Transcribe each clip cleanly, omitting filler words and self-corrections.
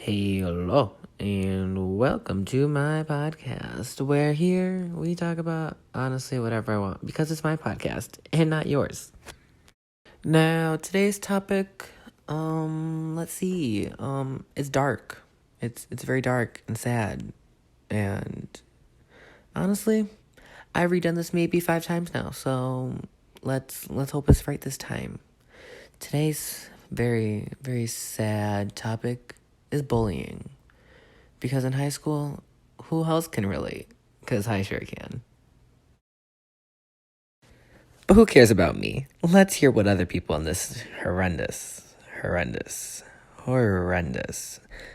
Hello, and welcome to my podcast, where here we talk about honestly whatever I want, because it's my podcast and not yours. Now, today's topic, let's see, it's dark. It's very dark and sad, and honestly, I've redone this maybe 5 times now, so let's hope it's right this time. Today's very, very sad topic is bullying. Because in high school, who else can relate? Because I sure can. But who cares about me? Let's hear what other people in this horrendous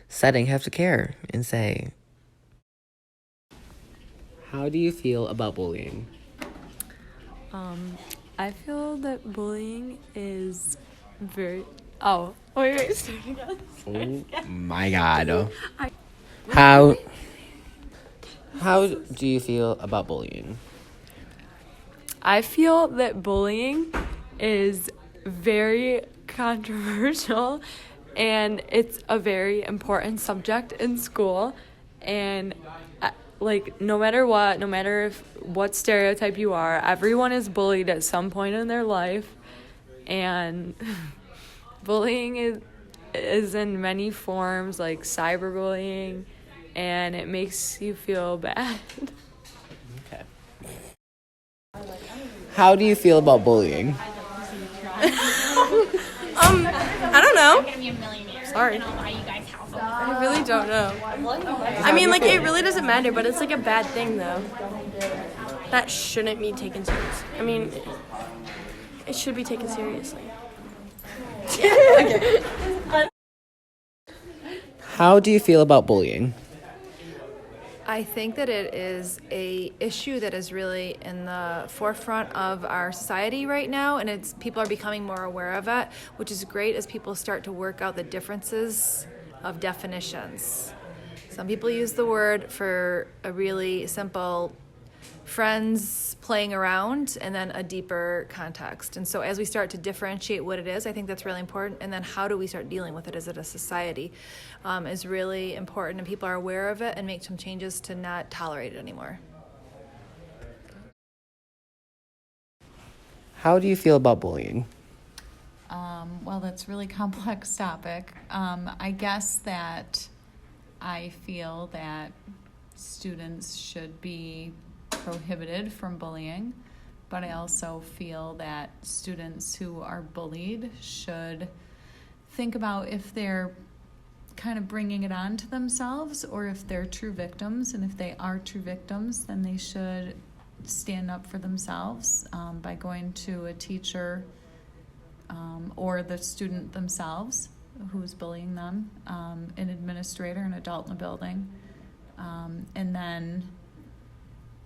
setting have to care and say. How do you feel about bullying? I feel that bullying is very... Oh, wait. Oh my god. How do you feel about bullying? I feel that bullying is very controversial and it's a very important subject in school. And no matter what stereotype you are, everyone is bullied at some point in their life. And bullying is in many forms, like cyberbullying, and it makes you feel bad. Okay. How do you feel about bullying? I don't know. Sorry. I really don't know. I mean, it really doesn't matter, but it's a bad thing, though. That shouldn't be taken seriously. I mean, it should be taken seriously. Okay. How do you feel about bullying? I think that it is a issue that is really in the forefront of our society right now, and people are becoming more aware of it, which is great as people start to work out the differences of definitions. Some people use the word for a really simple friends playing around and then a deeper context. And so as we start to differentiate what it is, I think that's really important. And then how do we start dealing with it as a society is really important, and people are aware of it and make some changes to not tolerate it anymore. How do you feel about bullying? Well, that's a really complex topic. I guess that I feel that students should be prohibited from bullying, but I also feel that students who are bullied should think about if they're kind of bringing it on to themselves or if they're true victims. And if they are true victims, then they should stand up for themselves by going to a teacher or the student themselves who's bullying them, an administrator, an adult in the building. And then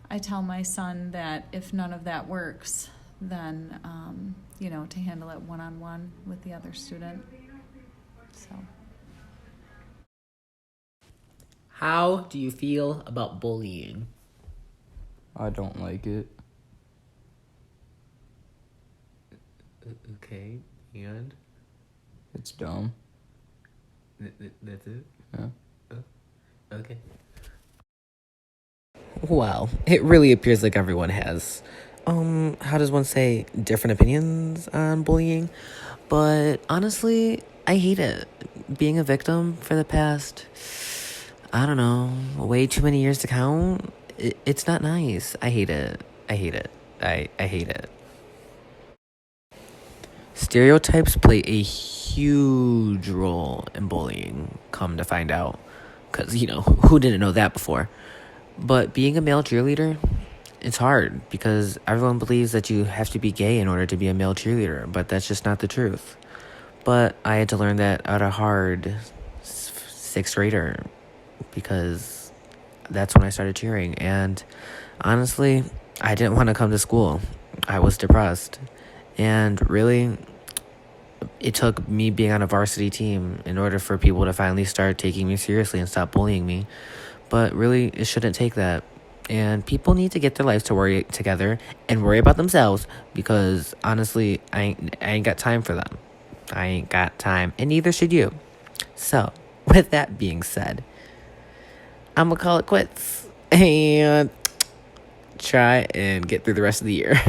I tell my son that if none of that works, then, to handle it one-on-one with the other student. So. How do you feel about bullying? I don't like it. Okay, and? It's dumb. That's it? Yeah. Okay. Well, it really appears like everyone has, how does one say, different opinions on bullying? But honestly, I hate it. Being a victim for the past, I don't know, way too many years to count, it's not nice. I hate it. I hate it. Stereotypes play a huge role in bullying, come to find out. Because, who didn't know that before? But being a male cheerleader, it's hard because everyone believes that you have to be gay in order to be a male cheerleader, but that's just not the truth. But I had to learn that at a hard 6th grader because that's when I started cheering. And honestly, I didn't want to come to school. I was depressed. And really, it took me being on a varsity team in order for people to finally start taking me seriously and stop bullying me. But really, it shouldn't take that. And people need to get their lives to worry together and worry about themselves because, honestly, I ain't got time for them. I ain't got time, and neither should you. So, with that being said, I'm going to call it quits and try and get through the rest of the year.